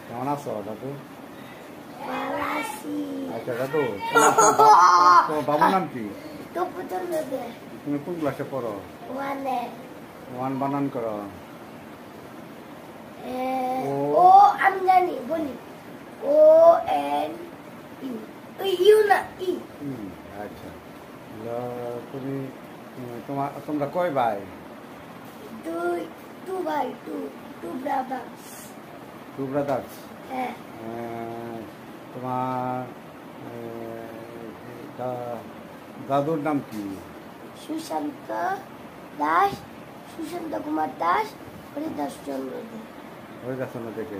কেমন আছো দাদু? ভালো আছি। আচ্ছা দাদু, তোমার বাবার নাম কি? তুমি কোন ক্লাসে পড়ো? ওয়ান বানান করো। ও আমি জানি, বলি ও এন ইউ না ই। আচ্ছা, তুমি তোমরা কয় ভাই? টু ভাই, টু ব্রাদার্স। Two brothers. হ্যাঁ। তোমার দাদুর নাম কি? সুশান্ত দাস, সুশান্ত কুমার দাস, হরিদাস চন্দ্র দাস। হরিদাস চন্দ্র থেকে।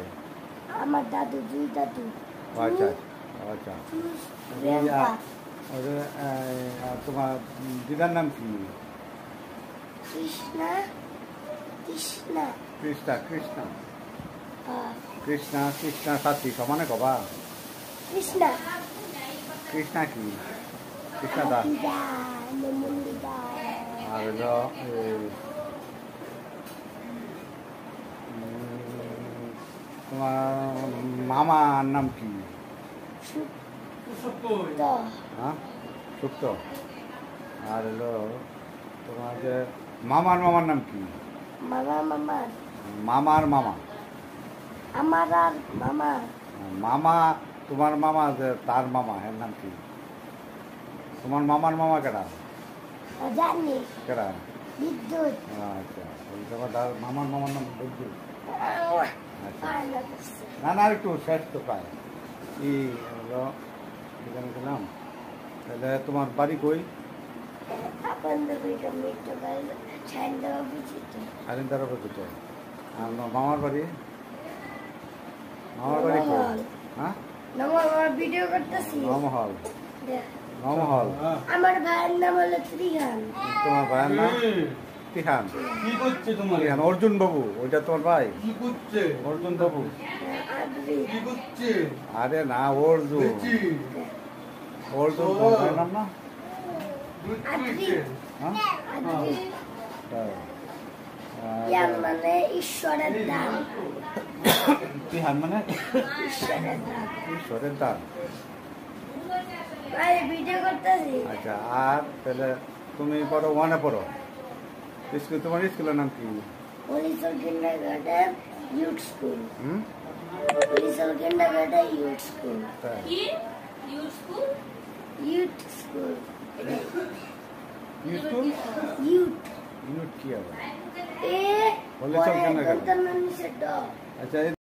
আমার দাদু, দুই দাদু। আচ্ছা আচ্ছা। তোমার দিদার নাম কি? কৃষ্ণা কৃষ্ণা কৃষ্ণা কৃষ্ণা কৃষ্ণা কৃষ্ণা সাথী সমানে কবা? কৃষ্ণা কৃষ্ণা কি? কৃষ্ণা দাস। আর হলো তোমার মামার নাম কি? হ্যাঁ, সুপ্ত। আর হলো তোমার যে মামার নাম কি? মামার মামার মামা। আমার আর মামা। মামা, তোমার মামা যে তার মামা এর নাম কি? তোমার মামার মামা কেডা? জানি কেডা? বিদ্যুৎ। আচ্ছা, তোমার মামার নাম বিদ্যুৎ। আচ্ছা, না না একটু শেষ তো প্রায় ই হলো এখানে গেলাম। তাহলে তোমার বাড়ি কই? আরিন্দার অপোজিটে। আর মামার বাড়ি? মামার বাড়ি কই? হ্যাঁ, ভিডিও করতেছি। নমহল। নমহল। আমার ভাইয়ের নাম হলো ত্রিহান। তোমার ভাইয়ের নাম তিহান। কি করছে তোমার? তিহান অর্জুন বাবু, ওইটা তোমার ভাই? কি করছে? অর্জুন বাবু। কি করছে? আরে না, অর্জুন। অর্জুন তোমার ভাইয়ের নাম না? হ্যাঁ, ইয়ান মানে ঈশ্বরের দান। তিহান মানে ঈশ্বরের দান। ঈশ্বরের দান। ভাই ভিডিও করতেছি। আচ্ছা, আর তাহলে তুমি পড়ো, ওয়ানে পড়ো। স্কুল, তোমার স্কুলের নাম কি? হলিসল কিন্ডারগার্টেন ইউথ স্কুল। হুম, হলিসল কিন্ডারগার্টেন ইউথ স্কুল। তাই। Youth school. School youth unit কি হবে? এ হলিসল কিন্ডারগার্টেন। পরে নিচে ড। আচ্ছা।